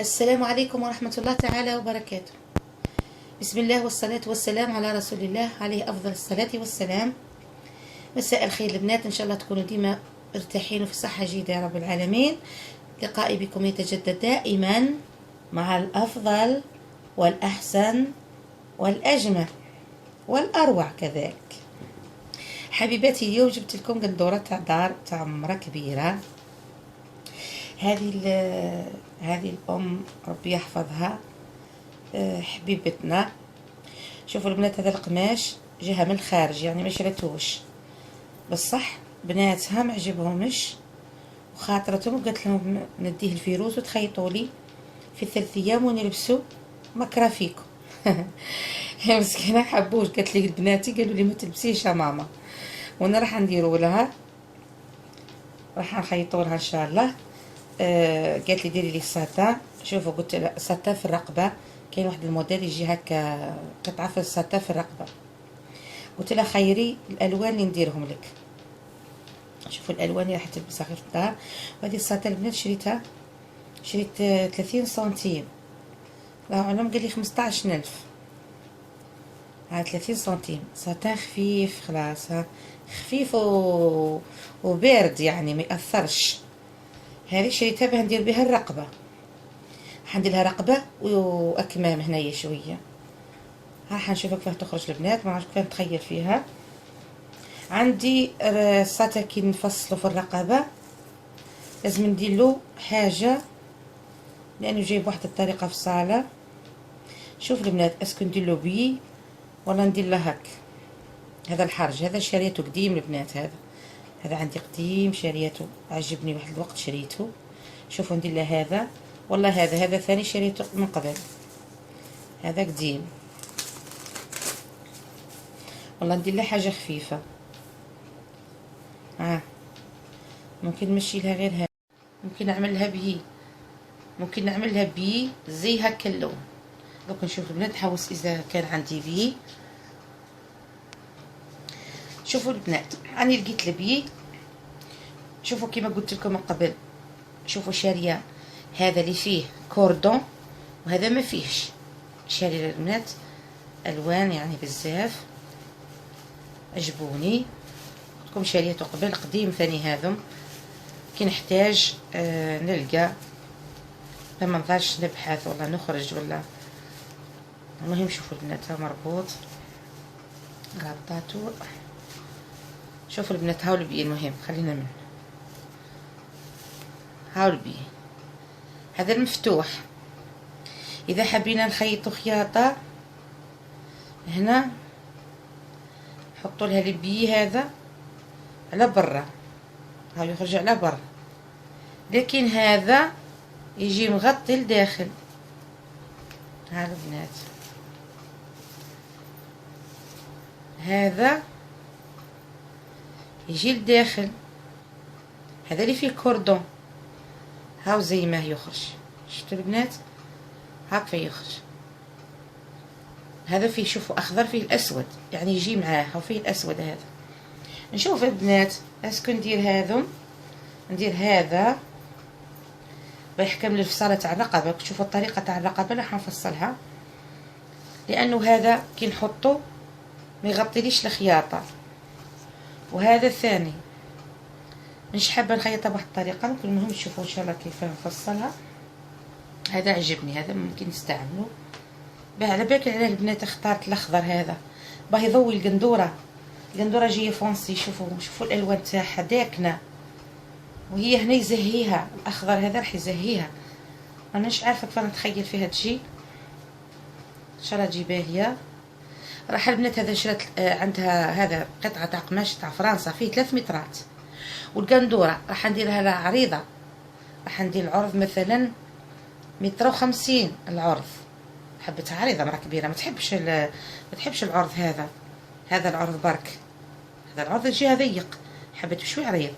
السلام عليكم ورحمة الله تعالى وبركاته. بسم الله والصلاة والسلام على رسول الله عليه أفضل الصلاة والسلام. مساء الخير البنات، إن شاء الله تكونوا ديما مرتاحين وفي صحة جيدة يا رب العالمين. لقائي بكم يتجدد دائما مع الأفضل والأحسن والأجمل والأروع كذلك. حبيباتي، اليوم جبت لكم قندورة تاع دار تاع مرة كبيرة. هذه الأم ربي يحفظها، حبيبتنا. شوفوا البنات، هذا القماش جاها من الخارج، يعني ما شريتوش، بصح بناتها ما عجبهمش وخاطرتهم، قالت لهم نديه الفيروز وتخيطوا لي في 3 أيام ونلبسوا مكرا فيكم. يا مسكينه حبوش، قالت لي بناتي قالوا لي ما تلبسيش يا ماما، وانا راح نديروا لها، راح نخيطوا لها ان شاء الله. قالت لي ديري لي الساتان. شوفوا قلت لها الساتان في الرقبه، كاين واحد الموديل يجي هكا قطعه في الساتان في الرقبه. قلت لها خيري الالوان اللي نديرهم لك. شوفوا الالوان اللي راح تلبسها غير في الدار. وهذه الساتان البنات شريت 30 سنتيم، الله اعلم قال لي 15,000. ها 30 سنتيم ساتان خفيف، خلاص ها خفيف وبارد، يعني ما ياثرش. هذه شريتها باه ندير بها الرقبه، حندير لها رقبه واكمام هنايا شويه. راح نشوفك كيفاه تخرج البنات، ما نعرفش كيفاه نتخيل فيها. عندي الساتان كي نفصلو في الرقبه لازم ندير له حاجه، لانه جايب واحد الطريقه في الصاله. شوف البنات، اسكو ندير له بي ولا ندير له هك. هذا الحرج هذا شريته قديم البنات، هذا عندي قديم شريته، عجبني واحد الوقت شريته. شوفوا ندير له هذا، والله هذا ثاني شريته من قبل، هذا قديم. والله ندير له حاجه خفيفه. ممكن نمشي لها غير هذا، ممكن نعمل لها بي زي هكا اللون. دوك نشوف البنات، نحوس اذا كان عندي بي. شوفوا البنات، راني لقيت البي. شوفوا كيما قلت لكم من قبل، شوفوا شاريه هذا اللي فيه كوردون وهذا ما فيهش. شاريه البنات الوان يعني بزاف عجبوني، قلتلكم شاريته قبل قديم ثاني. هذم كي نحتاج نلقى، لما نضلش نبحث ولا نخرج ولا. المهم شوفوا البنات، مربوط رابطاتو. شوفوا البنات، هاو البي. المهم خلينا من هاو البي، هذا المفتوح. اذا حبينا نخيطوا خياطه هنا نحطوا لها البي هذا على برا، هاو يخرج على برا، لكن هذا يجي مغطي لداخل. ها البنات، هذا يجي لداخل، هذا اللي فيه كوردون. هاو زي ما يخرج، شفتوا البنات هكا يخرج. هذا فيه، شوفوا اخضر، فيه الاسود، يعني يجي معاه، وفيه الاسود هذا. نشوف البنات اسكو ندير هذا بيحكم الفصاله تاع الرقبه. شوفوا الطريقه تاع الرقبه راح نفصلها، لانه هذا كي نحطه ما يغطيليش الخياطه. وهذا الثاني مش حابه نخيطها بواحد الطريقه، لكن المهم تشوفوا ان شاء الله كيف نفصلها. هذا عجبني، هذا ممكن نستعمله. على بالك علاه البنات اختارت الاخضر هذا، باه يضوي القندوره جايه فونسي. شوفوا الالوان تاعها داكنه، وهي هنا يزهيها. الاخضر هذا راح يزهيها. انا مش عارفه كيف نتخيل فيها تجي، ان شاء الله تجي باهيه. راح البنات هذا شرات عندها هذا قطعه تاع قماش تاع فرنسا فيه 3 مترات، والقندوره راح نديرها لها عريضه. راح ندير العرض مثلا 150 متر العرض، حبتها عريضه، مرة كبيره ما تحبش العرض هذا العرض برك. هذا العرض يجيها ضيق، حبيت بشوي عريض.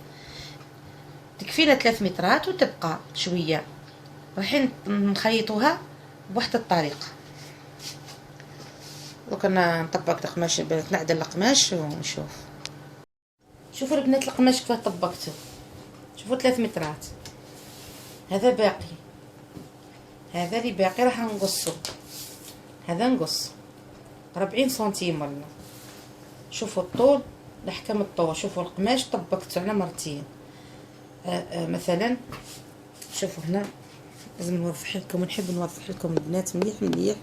تكفينا 3 مترات وتبقى شويه. رايحين نخيطوها بواحد الطريقه. دوك انا نطبق القماش، نعدل القماش ونشوف. شوفوا البنات القماش كيفاه طبقته. شوفوا 3 مترات، هذا باقي، هذا اللي باقي راح نقصه، هذا نقص 40 سنتيم ولا. شوفوا الطول لحكم الطول. شوفوا القماش طبقته على مرتين. مثلا شوفوا هنا، لازم نوضح لكم، ونحب نوضح لكم البنات مليح مليح.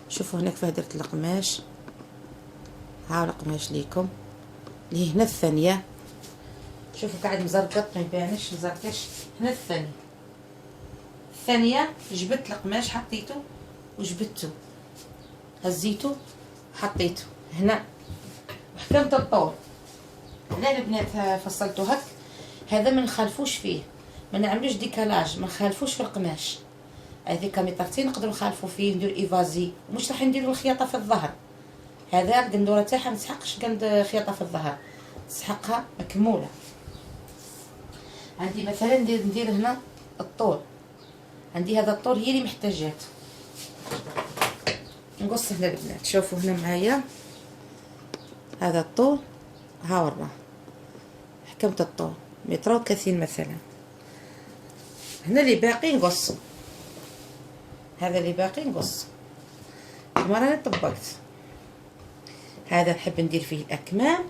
شوفوا هنا كيفاه درت القماش. ها القماش ليكم اللي هنا الثانيه. شوفوا قاعد مزرقط ما يبانش، مزرقش. هنا الثانيه جبت القماش حطيته وجبته، هزيته حطيته هنا وحكمت الطول. هنا البنات فصلته هك. هذا ما نخالفوش فيه، ما نعملوش ديكالاج، ما نخالفوش في القماش. هذيك ميطرتين نقدروا نخالفوا فيه، ندير ايفازي، مش راح نديروا الخياطه في الظهر. هذا القندوره تاعها ما تسحقش قند خياطه في الظهر، تسحقها مكموله. عندي مثلا ندير هنا الطول، عندي هذا الطول هي اللي محتاجاته. نقص هنا البنات. شوفوا هنا معايا هذا الطول، ها وراه حكمت الطول 130 مثلا. هنا اللي باقي نقص، هذا اللي باقي نقص. المرة انا طبقت هذا، نحب ندير فيه الاكمام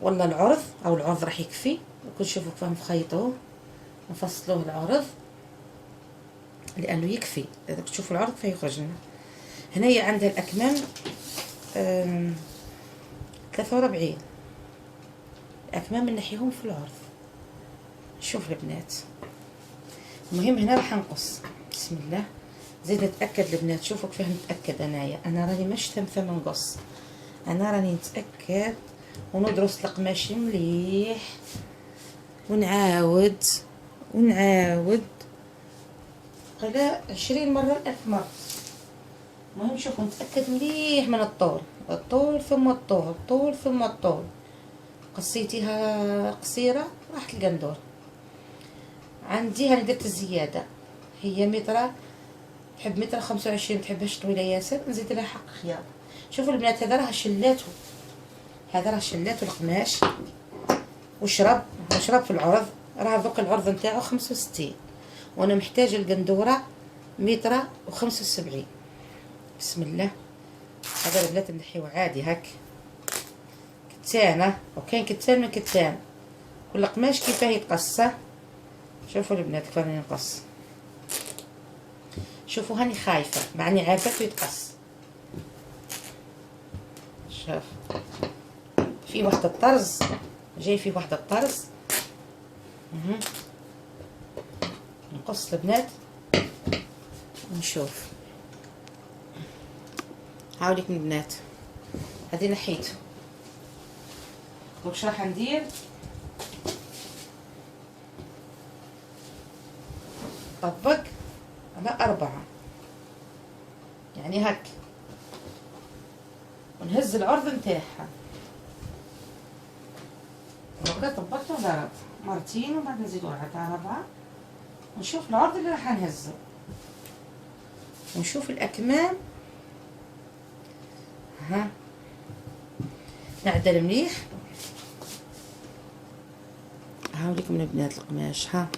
ولا العرض، او العرض راح يكفي. كل شوفوا كيف نخيطوه، نفصلوه العرض لانه يكفي. اذا تشوفوا العرض فيخرج لنا. هنايا عندها الاكمام 43 الاكمام نحيهم في العرض. شوف البنات، المهم هنا راح نقص. بسم الله. زيد نتاكد البنات. شوفوا كيفاه نتاكد. انا راني مش ثمثم نقص، انا راني نتاكد وندرس القماش مليح، ونعاود على 20 مرة 1000 مرة. المهم شوفوا نتأكد مليح من الطول ثم الطول ثم الطول. قصيتيها قصيرة راحت القندور. عندي هاني درت الزيادة، هي متر، تحب متر 25، متحبهاش طويلة ياسر، نزيد لها حق خياطة. شوفوا البنات هذا راه شلاتو، هذا راه شلاتو القماش وشرب في العرض. راه دوك العرض نتاعو 65 وانا محتاجه القندوره متر و75. بسم الله. هذا البنات نحيو عادي هك كتانه، وكاين كتان من كتان، كل قماش كيفاه يتقص. شوفوا البنات كيف راني نقص. شوفوا هاني خايفه معني عافاته يتقص. شوف في واحد الطرز جاي، فيه واحد الطرز. نقص البنات ونشوف. هاوليكم البنات، هذه نحيته. واش راح ندير؟ طبق على 4 يعني هك، ونهز العرض نتاعها. وهكا طبقته على مرتين، وبعد نزيدو على 4 ونشوف العرض اللي راح نهزه، ونشوف الاكمام. ها نعدل مليح. هاوليكم البنات القماش. ها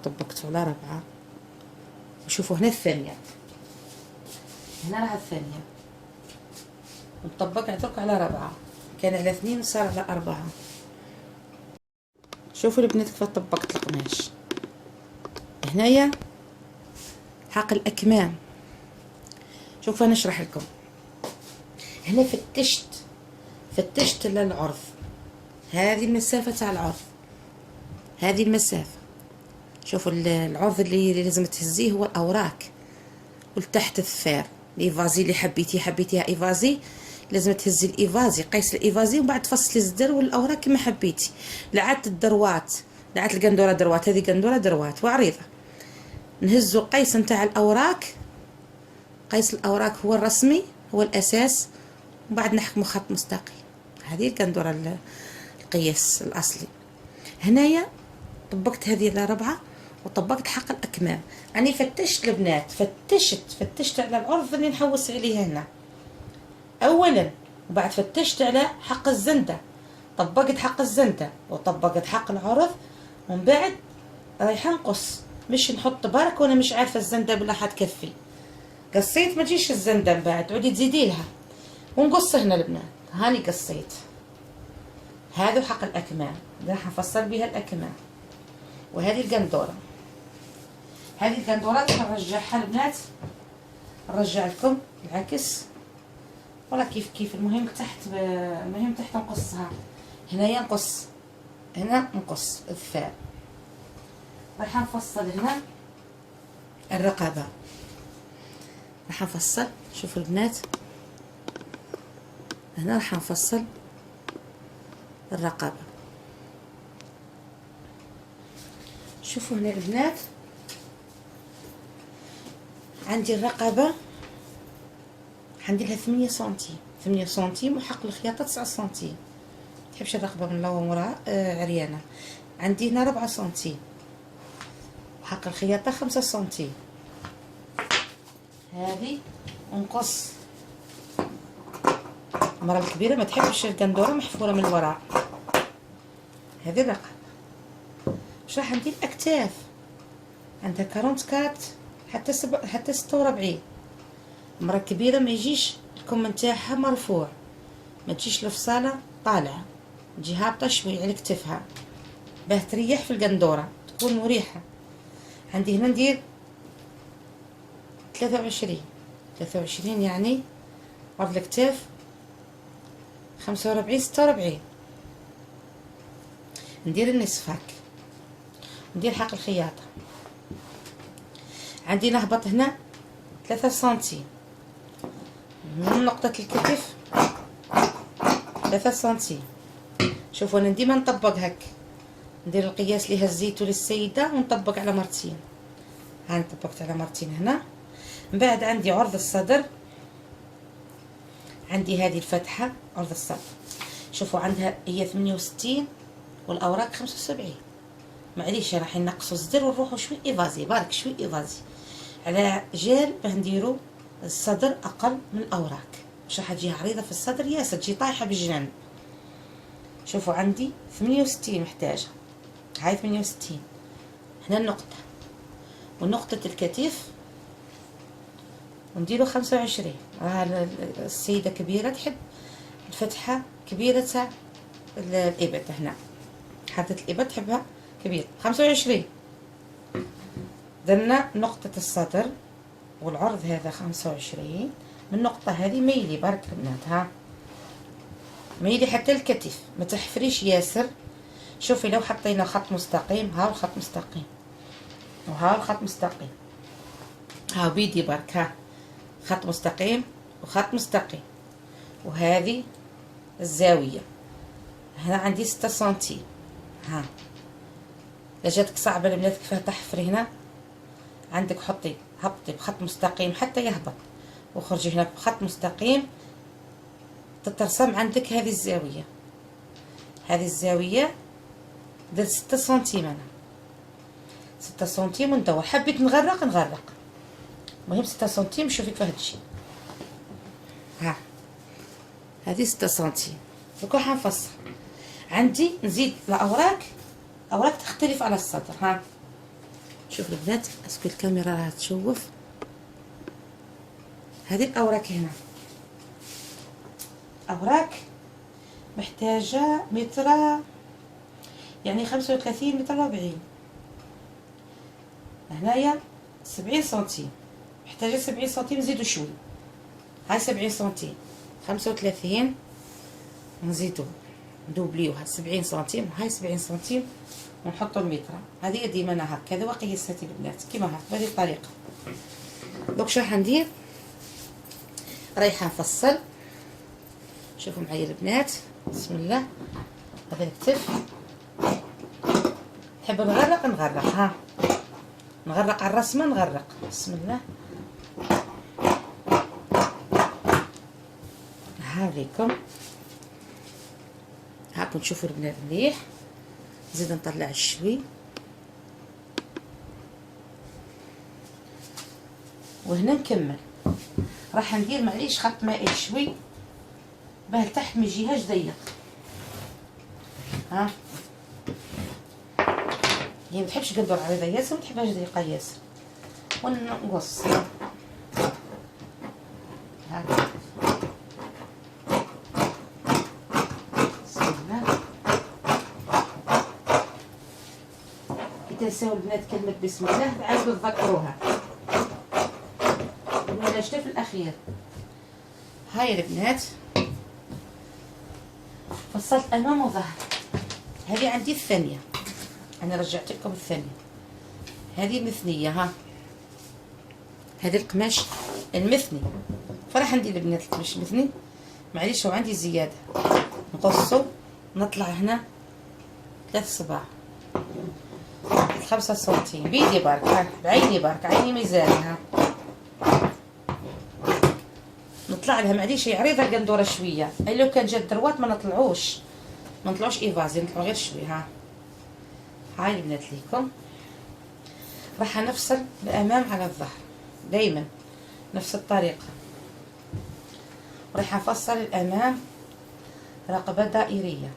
طبقته على 4. وشوفوا هنا الثانية، هنا راها الثانية، ونطبق عترك على 4. كان على 2 صار على 4. شوفوا البنات كيف طبقت القماش. هنايا حق الاكمام. شوفوا نشرح لكم. هنا فتشت للعرض، هذه المسافه تاع العرض، هذه المسافه. شوفوا العرض اللي لازم تهزيه هو الاوراق، ولتحت الثار الايفازي اللي حبيتيها ايفازي، لازم تهزي الايفازي، قيس الايفازي، ومن بعد تفصلي الزدر والاوراق كما حبيتي. لعدت الدروات، لعدت القندوره دروات، هذه قندوره دروات وعريضه. نهزو قيس نتاع الاوراق، قيس الاوراق هو الرسمي، هو الاساس، ومن بعد نحكمو خط مستقيم. هذه القندوره القياس الاصلي. هنايا طبقت هذه على 4 وطبقت حق الاكمام. يعني فتشت البنات، فتشت على العرض اللي نحوس عليه هنا. اولا وبعد فتشت على حق الزندة، طبقت حق الزندة وطبقت حق العرض، ومن بعد رايحة نقص، مش نحط برك وانا مش عارفة الزندة بلا حتكفي. قصيت ما تجيش الزندة من بعد تعودي تزيدي لها، ونقص هنا البنات. هاني قصيت هذا حق الأكمام، راح نفصل بها الأكمام. وهذه القندورة، هذه القندورات نرجعها البنات، نرجع لكم العكس ولا كيف كيف. المهم تحت نقصها. هنايا نقص، هنا نقص الثاء. راح نفصل هنا الرقبة، راح نفصل. شوفوا البنات هنا راح نفصل الرقبة. شوفوا هنا البنات عندي الرقبة عندي لها 8 سنتيم، 8 سنتيم، وحق الخياطة 9 سنتيم. متحبش الرقبة من لو وراء عريانة. عندي هنا 4 سنتيم، وحق الخياطة 5 سنتيم. هذه ونقص. المرأة الكبيرة ما تحبش القندورة محفورة من الوراء. هذه الرقبة. واش راح ندير؟ الأكتاف عندها 44 حتى 46. المرأة الكبيرة ما يجيش الكم نتاعها مرفوع، ما تجيش الفصالة طالعة، تجي هابطة شوي على كتفها باه تريح في القندورة، تكون مريحة. عندي هنا ندير 23 يعني عرض الكتاف 45 46. ندير النصف هاك، ندير حق الخياطة. عندي نهبط هنا 3 سنتيم من نقطة الكتف، 3 سنتيم. شوفوا انا ديما نطبق هك، ندير القياس اللي هزيته للسيدة ونطبق على مرتين. ها طبقت على مرتين هنا. من بعد عندي عرض الصدر، عندي هذه الفتحة عرض الصدر. شوفوا عندها هي 68 والاوراق 75. معليش راح نقصوا الصدر ونروحوا شوي ايفازي، بارك شوي ايفازي على جال باه نديروا الصدر اقل من الاوراق، مش راح تجي عريضه في الصدر ياسر تجي طايحه بالجنب. شوفوا عندي 68 محتاجه، هاي 68. هنا النقطه ونقطه الكتف ونديروا 25. السيده كبيره تحب الفتحه كبيره تاع الابط، هنا حطيت الابط تحبها كبير. 25 درنا نقطة الصدر والعرض هذا 25. من النقطة هذه ميلي بارك البنات، ها ميلي حتى الكتف، ما تحفريش ياسر. شوفي لو حطينا خط مستقيم، ها الخط مستقيم وها الخط مستقيم، ها بيدي بارك، ها خط مستقيم وخط مستقيم. وهذه الزاوية هنا عندي 6 سنتيم. ها اذا جاتك صعبة البنات كيفاه تحفري هنا، عندك حطي هبطي بخط مستقيم حتى يهبط، وخرجي هنا بخط مستقيم تترسم عندك هذه الزاوية. هذه الزاوية درت 6 سنتيم، انا 6 سنتيم وندور. حبيت نغرق نغرق، المهم 6 سنتيم. شوفي كيفاه تجي، ها هذه 6 سنتيم. دوكا حنفصل. عندي نزيد الاوراق، اوراق تختلف على الصدر. ها شوف البنات، اسكو الكاميرا راها تشوف. هذه الاوراق هنا اوراق محتاجه متر، يعني 35 متر 40. هنايا 70 سنتيم، محتاجه 70 سنتيم نزيدو شوي. هاي 70 سنتيم 35 نزيدو ندوبليوها 70 سنتيم، هاي 70 سنتيم ونحطو المتر. هذه ديما انا هكذا وقياساتي البنات كيما هكا بهذه الطريقه. دوك شنو حندير؟ رايحه نفصل. شوفوا معايا البنات، بسم الله. هذا الكتف نحب نغرق نغرق، ها نغرق على الرسمه نغرق، بسم الله. هاوريكم، هاكم تشوفوا البنات مليح. نزيد نطلع شوي، وهنا نكمل. راح ندير معليش خط مائل شوي باه تحت ما يجيهاش ضيق. ها هي ما تحبش قدر عريضه ياسر، ما تحبهاش ضيقه ياسر. ونقص هكا. بسم الله. كي تنساو البنات كلمه بسم الله عاودوا تذكروها ولا شتا في الاخير. هاي البنات فصلت امام وظهر. هذه عندي الثانيه، انا رجعت لكم الثانيه. هذه المثنيه. ها هذه القماش المثني. فراح ندير البنات القماش المثني معليش، وعندي زياده نقصو نطلع هنا 3 صباع 5 سنتيم بيدي برك. ها بعيني برك، عيني ميزانها. نطلع لها معليش هي عريضه قندوره شويه. اي لو كان جات دروات ما نطلعوش ايفازي، نطلعو غير شويه. ها هاي البنات ليكم. راح نفصل الامام على الظهر دايما نفس الطريقه. راح نفصل الامام رقبه دائريه.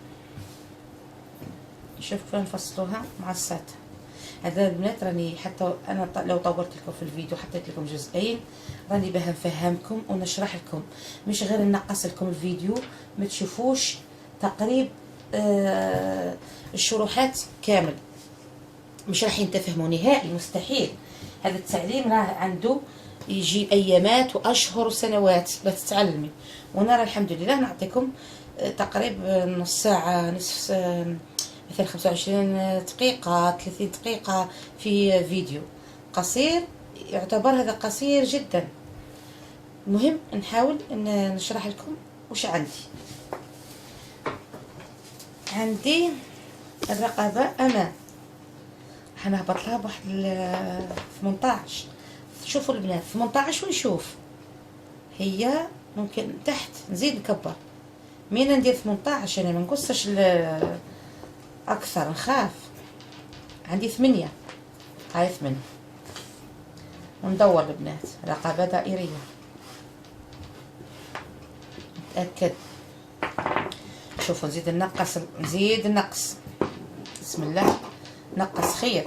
شوف كيف نفصلوها مع الساتر. هذا البنات راني حتى انا لو طورت لكم في الفيديو حطيت لكم جزئين، راني باه نفهمكم ونشرح لكم، مش غير نقص لكم الفيديو ما تشوفوش تقريب الشروحات كامل. مش رايحين تفهموا نهائي، مستحيل. هذا التعليم راه عنده يجي ايامات واشهر وسنوات باش تتعلمي. وانا راه الحمد لله نعطيكم تقريب نص ساعه، نصف ساعة، مثلا 25 دقيقه 30 دقيقه في فيديو قصير. يعتبر هذا قصير جدا. المهم نحاول ان نشرح لكم وش عندي الرقبه امام. حنهبط لها بواحد 18. شوفوا البنات 18 ونشوف. هي ممكن تحت نزيد نكبر. مين ندير 18 انا ما نقصش اكثر، نخاف. عندي 8. هاي 8. وندور البنات رقبه دائريه. نتاكد. شوفوا نزيد نقص. بسم الله. نقص خير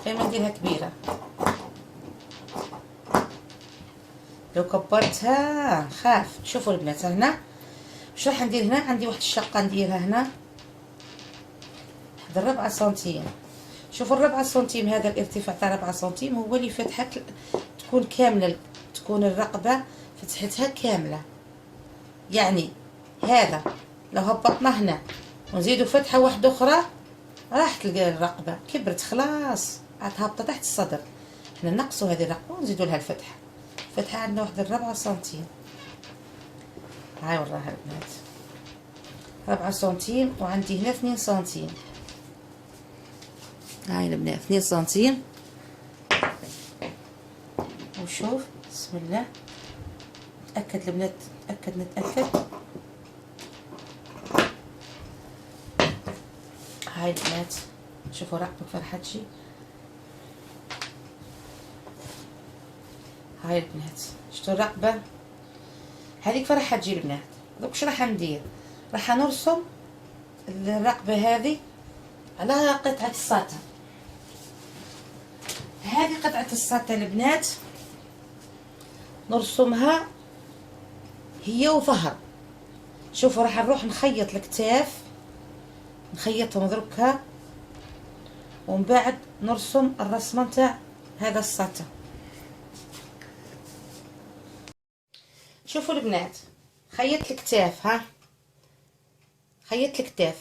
ما نديرها كبيره. لو كبرتها خاف. شوفوا البنات هنا واش راح ندير. هنا عندي واحد الشقه نديرها هنا واحد 4 سنتيم. شوفوا 4 سنتيم هذا الارتفاع تاع 4 سنتيم هو اللي فتحه تكون كامله، تكون الرقبه فتحتها كامله. يعني هذا لو هبطنا هنا ونزيدوا فتحه واحده اخرى راح تلقى الرقبه كبرت خلاص، عاد هابطه تحت الصدر. حنا نقصوا هذه الرقبه ونزيدوا لها الفتحه عندنا واحد 4 سنتيم. هاي وراها البنات 4 سنتيم. وعندي هنا 2 سنتيم. هاي البنات 2 سنتيم. وشوف بسم الله. نتاكد البنات، نتاكد. هاي البنات شوفوا رقبة فرحتشي. هاي البنات شفتوا الرقبة هذيك فرحة تجي البنات. دوك واش راح ندير؟ راح نرسم الرقبة هذه على قطعة الساتر. هذه قطعة الساتر البنات نرسمها هي وظهر. شوفوا راح نروح نخيط الكتاف، نخيطهم دركا، ومن بعد نرسم الرسمه نتاع هذا الساتر. شوفوا البنات خيطت الكتاف. ها خيطت الكتاف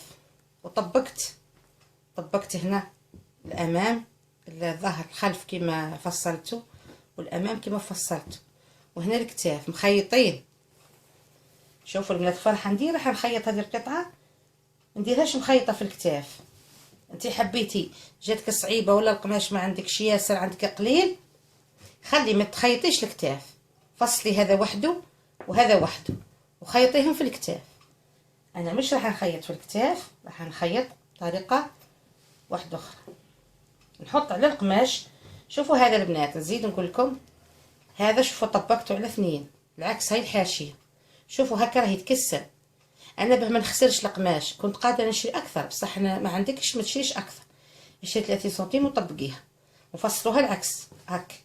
وطبقت هنا الامام الظهر الخلف كما فصلته، والامام كما فصلته، وهنا الكتاف مخيطين. شوفوا البنات فرحه ندير راح نخيط هذه القطعه، نديرهاش مخيطه في الكتاف. انتي حبيتي جاتك صعيبه ولا القماش ما عندكش ياسر، عندك قليل، خلي ما تخيطيش الكتاف، فصلي هذا وحده وهذا وحده وخيطيهم في الكتاف. انا مش راح نخيط في الكتاف، راح نخيط بطريقه واحده اخرى. نحط على القماش. شوفوا هذا البنات نزيد نقول لكم هذا. شوفوا طبقته على 2 العكس. هاي الحاشيه. شوفوا هكا راه يتكسل. انا باه ما نخسرش القماش كنت قادره نشري اكثر، بصح انا ما عندكش ما تشريش اكثر. شريت 30 سنتيم وطبقيها وفصلوها العكس هاك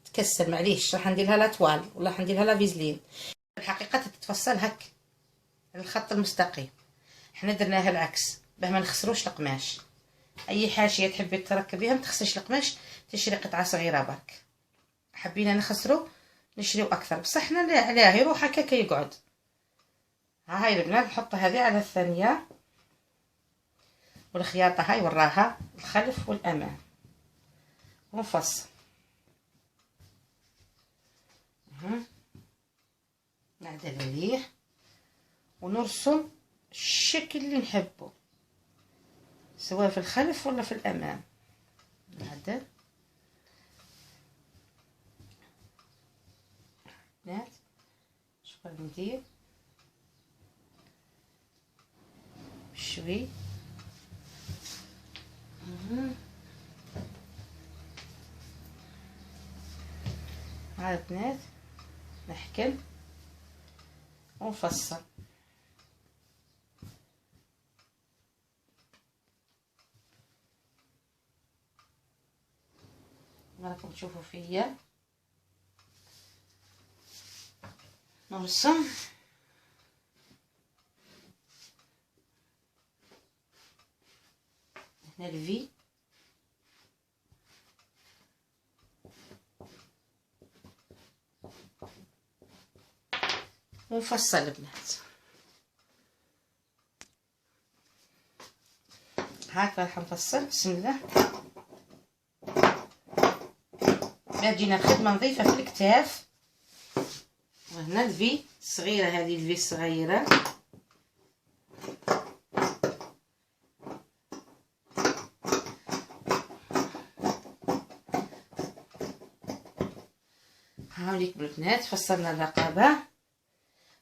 تكسل. معليش راح نديرها لا توال ولا راح نديرها لا فيزلين. الحقيقه تتفصل هاك على الخط المستقيم. حنا درناها العكس باه ما نخسروش القماش. اي حاشيه تحبي تركبيها ما تخسرش القماش تشري قطعه صغيره برك. حبينا نخسرو نشريو اكثر، بصح حنا لا علاه يروح هكا كيقعد. ها هاي البنات نحط هذه على الثانيه، والخياطه هاي وراها الخلف والامام ونفصل. نعدل عليه ونرسم الشكل اللي نحبه، سواء في الخلف ولا في الامام. نعدل بنات شوفوا ندير بشوي. هاي بنات نحكم ونفصل. راكم تشوفوا فيا نرسم هنا الفي ونفصل البنات. هكا راح نفصل بسم الله. جينا الخدمه نظيفه في الكتاف، وهنا الفي صغيره، هذه الفي الصغيره هاوليك بالبنات. فصلنا الرقبه،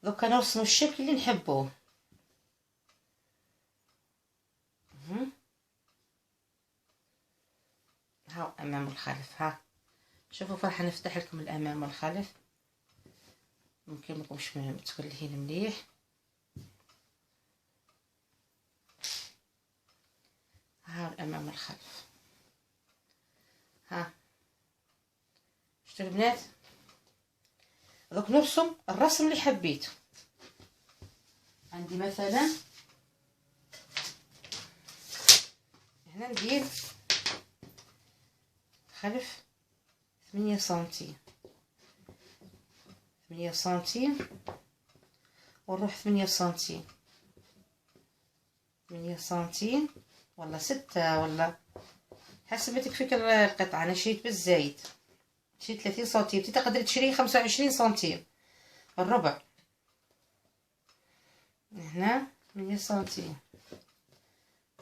دوكا نرسمو الشكل اللي نحبوه. ها امام والخلف. ها شوفوا فرح نفتح لكم الامام والخلف، ممكن ماكمش متولهين مليح. ها الامام والخلف. ها شفتوا البنات؟ دوك نرسم الرسم اللي حبيته. عندي مثلا هنا ندير خلف 8 سنتيم، 8 سنتيم ونروح 8 سنتيم، 8 سنتيم ولا 6 ولا حسب ما تكفيك القطعة. انا شريت بالزايد، شريت 30 سنتيم، انت تقدري تشري 25 سنتيم الربع. هنا 8 سنتيم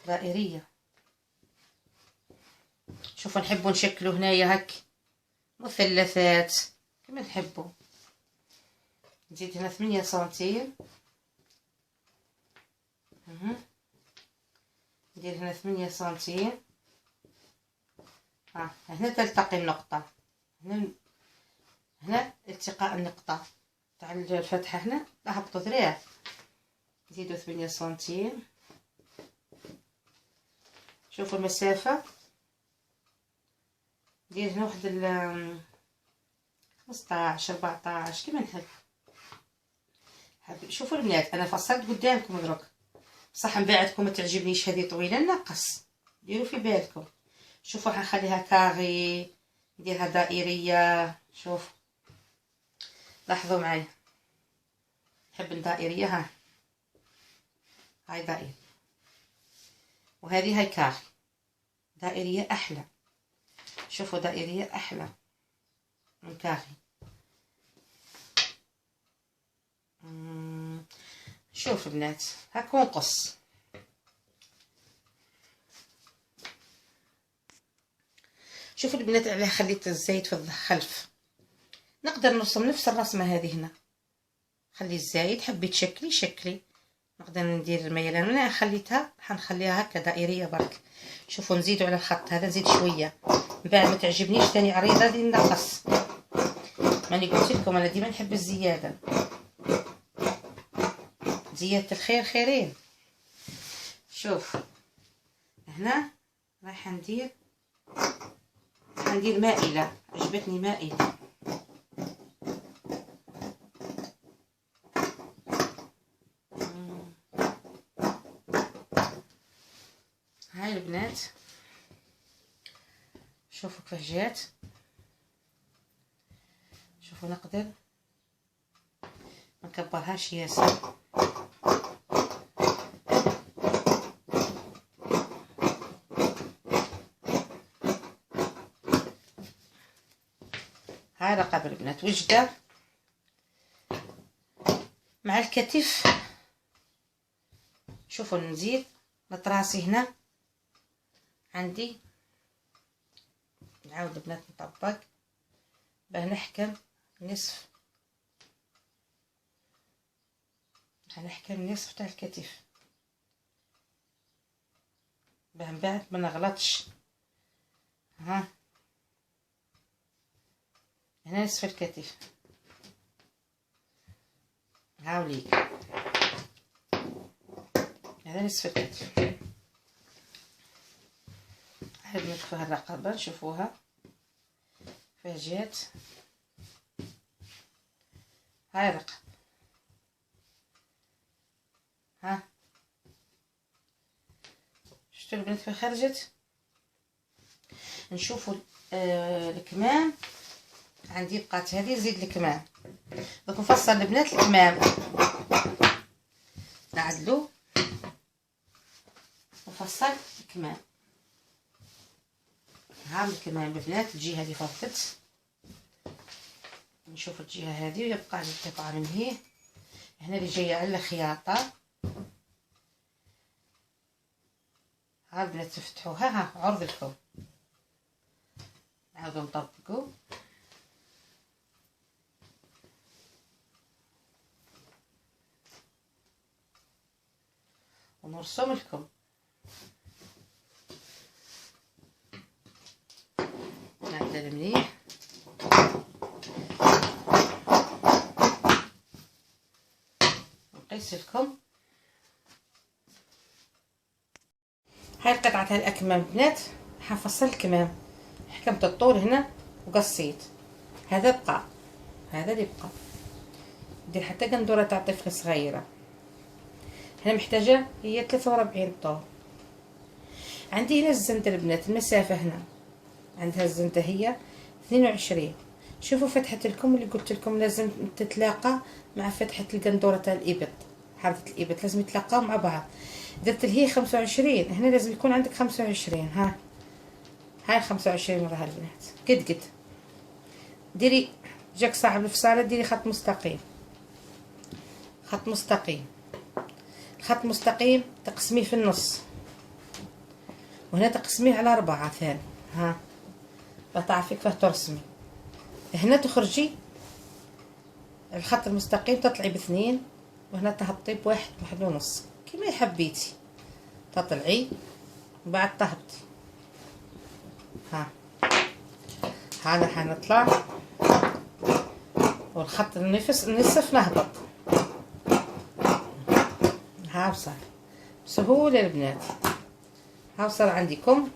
دائرية. شوفوا نحبوا نشكلوا هنايا هك مثلثات كما نحبوا. نزيد هنا 8 سنتيم، ندير هنا 8 سنتيم. هنا تلتقي النقطة، هنا التقاء النقطة تاع الفتحة. هنا نهبطوا ذراع، نزيدو 8 سنتيم. شوفوا المسافة، ندير هنا واحد 15 14 كيما نحب. شوفوا البنات انا فصلت قدامكم دروك، بصح من بعدكم ما تعجبنيش هذه طويله نقص، ديروا في بالكم. شوفوا حنخليها كاغي، نديرها دائريه. شوف لاحظوا معايا، نحب الدائريه. ها هاي دائريه وهذه هاي كاغي. دائريه احلى، شوفوا دائريه احلى من كاغي. شوف البنات هاكو نقص. شوفوا البنات علاه خليت الزايد في الخلف. نقدر نرسم نفس الرسمه هذه هنا، خلي الزايد حبيت شكلي شكلي. نقدر ندير الميلان، انا خليتها حنخليها هكا دائريه برك. شوفوا نزيدوا على الخط هذا، نزيد شويه من بعد ما تعجبنيش ثاني عريضه دي نقص. ماني قلت لكم انا ديما نحب الزياده. زيادة الخير خيرين. شوف هنا راح ندير مائلة، عجبتني مائلة. هاي البنات شوفوا كيف جات. شوفوا نقدر ما نكبرهاش ياسر. هاي رقبة البنات وجدة مع الكتف. شوفوا نزيد لطراسي هنا عندي. نعاود البنات نطبق باه نحكم نصف، هنحكم نصف تاع الكتف باه من بعد ما نغلطش. ها هنا نصف الكتف، هاوليك هذا نصف الكتف. هاد نكفوها الرقبة نشوفوها فيه جات. هاي الرقبة، ها شفتوا البنات كيف خرجت. نشوفوا الكمام عندي بقات هذه، نزيد الكمام. دوك نفصل البنات الكمام، نعدلو نفصل الكمام. ها الكمام البنات الجهه اللي فضت، نشوف الجهه هذه ويبقى لي قطعه من هي هنا اللي جايه على الخياطه. ها البنات تفتحوها، ها عرض لكم. نعاودو نطبقو ونرسم لكم. نعدل مليح نقيس لكم. هاي القطعة تاع الأكمام بنات حنفصل الكمام، حكمت الطول هنا وقصيت. هذا بقى، هذا اللي بقى ندير حتى قندورة تاع طفلة صغيرة. هنا محتاجة هي 43 طول. عندي هنا الزنده البنات، المسافة هنا عندها الزنده هي 22. شوفوا فتحة الكم اللي قلت لكم لازم تتلاقى مع فتحة القندورة تاع الإبط، حركة الإبط لازم يتلاقاو مع بعض. درت لهي 25، هنا لازم يكون عندك 25. ها هاي 25 مرة البنات، قد قد ديري. جاك صاحب الفصالة ديري خط مستقيم، خط مستقيم، خط مستقيم تقسميه في النص، وهنا تقسميه على 4 ثاني. ها تعرفي كيف ترسمي. هنا تخرجي الخط المستقيم تطلعي ب2، وهنا تهبطي بواحد، واحد ونص كما حبيتي تطلعي بعد تهبطي. ها هذا حنطلع والخط النصف نهبط. ها وصل بسهولة البنات. ها وصل عندكم.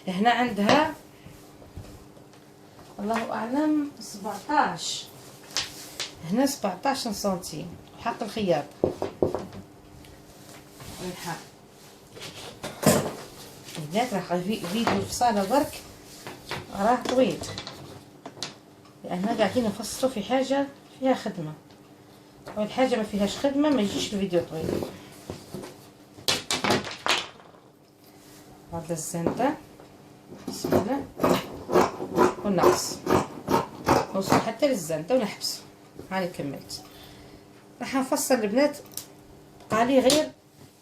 هنا عندها والله اعلم 17، هنا 17 سنتيم حق الخياط والحق. البنات راح فيديو الفصالة برك راه طويل، لأننا قاعدين نفصلوا في حاجة فيها خدمة، والحاجة ما فيهاش خدمة ما يجيش الفيديو طويل. هذا الزنده بسم الله ونقص نوصل حتى للزنده ونحبسه. هاني كملت. راح نفصل البنات، بقالي غير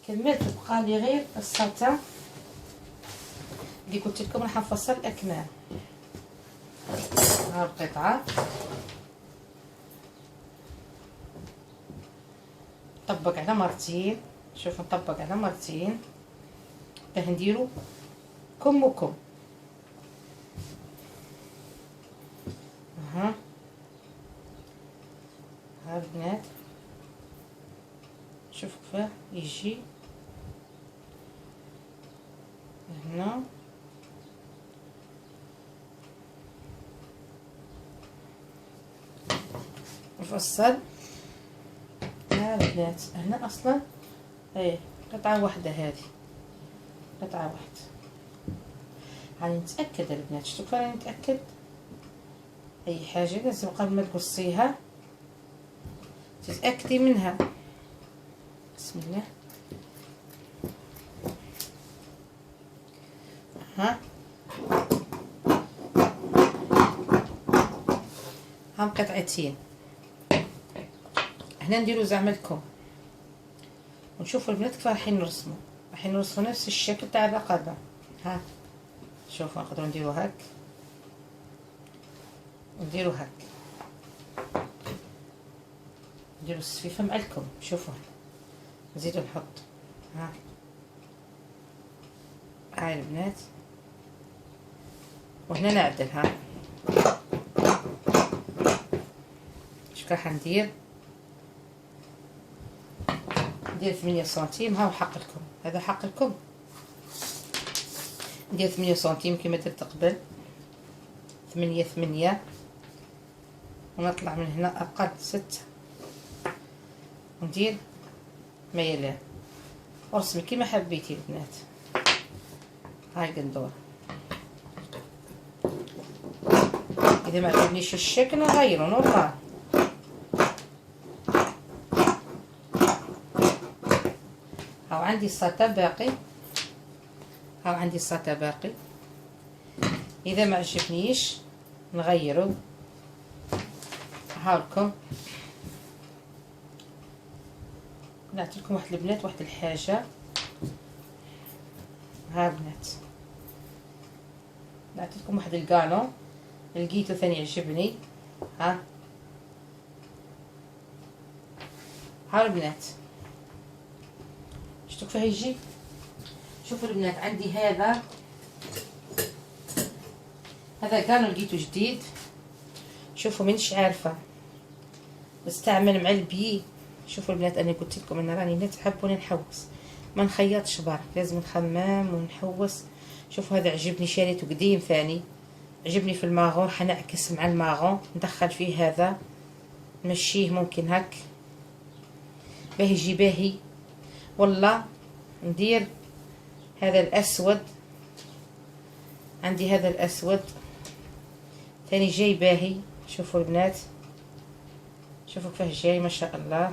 كملت، بقالي غير السلطه اللي قلت لكم راح نفصل الاكمام. ها القطعه نطبق على مرتين. شوف نطبق على مرتين باه نديرو كم وكم. ها البنات شوفوا كيفاه يجي هنا. مفصل. ها البنات هنا اصلا ايه قطعة واحدة، هذه قطعة واحدة. راني نتأكد البنات، شفتوا كيف راني نتأكد. اي حاجة لازم قبل ما تقصيها تتأكدي منها. بسم الله. ها هم قطعتين. هنا نديرو زعما الكم، ونشوفوا البنات كيف راح نرسموا نفس الشكل تاع الرقبة. ها شوفوا نقدروا نديرو هاك ونديرو هاك، نديرو السفيفة مع الكم. شوفوا نزيدو نحط. هاي البنات، وهنا نعدل. ها شوف راح ندير 8 سنتيم. ها حق لكم، هذا حق لكم. ندير 8 سنتيم كما درت قبل، 8 ونطلع من هنا اقل 6 وندير ميلان ورسمي كيما حبيتي البنات. هاي القندوره. اذا ما عجبنيش الشكل نغيرو نورمال. هاو عندي الساطا باقي، هاو عندي الساطا باقي. اذا ما عجبنيش نغيرو. هاولكم نعطيكم واحد البنات واحد الحاجه. ها بنات نعطيكم واحد الكانو لقيتو ثاني يعجبني. ها البنات شفتوا كيف يجي. شوفوا البنات عندي هذا كانو لقيتو جديد. شوفوا مانيش عارفه نستعمل مع البي. شوفوا البنات انا قلت لكم انا راني نتعب وانا نحوس، ما نخيطش برك، لازم نخمم ونحوس. شوفوا هذا عجبني، شريته قديم ثاني، عجبني في الماغون. حنعكس مع الماغون ندخل فيه هذا، نمشيه ممكن هك باهي يجي باهي. والله ندير هذا الاسود، عندي هذا الاسود ثاني جاي باهي. شوفوا البنات، شوفوا كيفاه جاي ما شاء الله.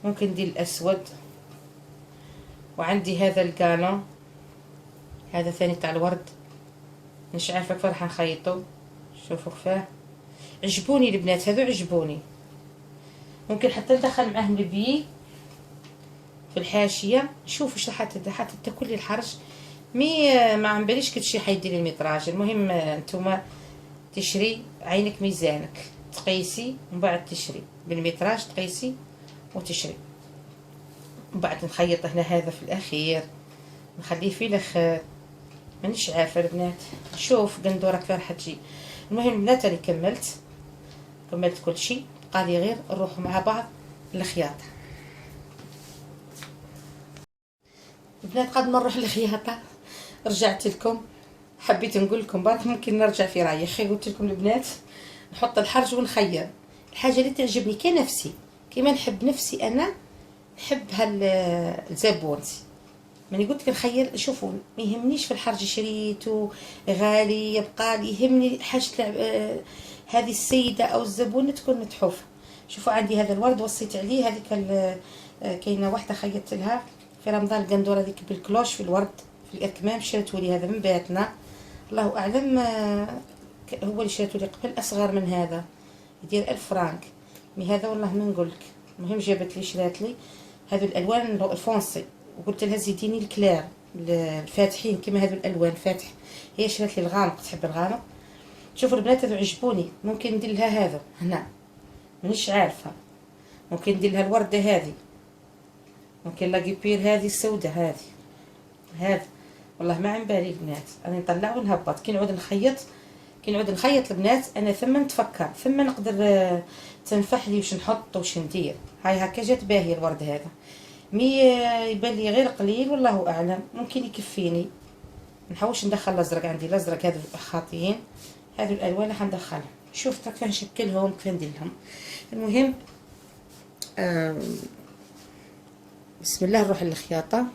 ممكن ندير الاسود. وعندي هذا الكانو هذا ثاني تاع الورد، مش عارفه كيف راح نخيطه. شوفوا كيفاه عجبوني البنات، هذو عجبوني. ممكن حتى ندخل معاهم البي في الحاشيه. شوفوا واش راح تاكل لي الحرج. ما عم باليش كل شيء حيدير المتراج. المهم نتوما تشري عينك ميزانك، تقيسي ومن بعد تشري بالمتراج، تقيسي وتشري. ومن بعد نخيط هنا هذا في الاخير، نخليه في الاخر. مانيش عارفه البنات. شوف قندوره كيف راح تجي. المهم البنات راني كملت كل شيء، بقالي غير نروح مع بعض للخياطه. البنات قبل ما نروح للخياطه رجعت لكم، حبيت نقول لكم برك ممكن نرجع في رايي. خي قلت لكم البنات نحط الحرج ونخير الحاجه اللي تعجبني كنفسي، كيما نحب نفسي انا نحب هالزبونتي. ماني قلت لك نخير. شوفوا ما يهمنيش في الحرج شريته غالي، يبقى لي يهمني حاجه هذه السيده او الزبونه تكون متحوفه. شوفوا عندي هذا الورد وصيت عليه. هذيك كاينه واحده خيطت لها في رمضان القندوره ذيك بالكلوش في الورد في الاكمام، شريته لي هذا من بيتنا. الله اعلم هو اللي شريته لي قبل، اصغر من هذا يدير 1000 فرانك. مي هذا والله ما نقولك. المهم جابت لي شرات لي هذو الالوان الفونسي، وقلت لها زيديني الكلار الفاتحين كما هذو الالوان فاتح. هي شرات لي الغامق، تحب الغامق. شوفوا البنات هذو عجبوني. ممكن ندير لها هذا هنا، مانيش عارفه. ممكن ندير لها الورده هذه، ممكن لاقيبير هذه السوداء هذه والله ما عم بالي البنات. انا نطلع ونهبط كي نعود نخيط كي نعود نخيط البنات انا ثم نتفكر، ثم نقدر تنفح لي واش نحط واش ندير. هاي هكا جات باهيه الورد هذا، مي يبان لي غير قليل والله اعلم، ممكن يكفيني. نحوش ندخل الازرق، عندي الازرق هذا خاطيين، هذو الالوان راح ندخلهم. شوف كيف نشكلهم كيف ندير لهم. المهم بسم الله نروح للخياطه.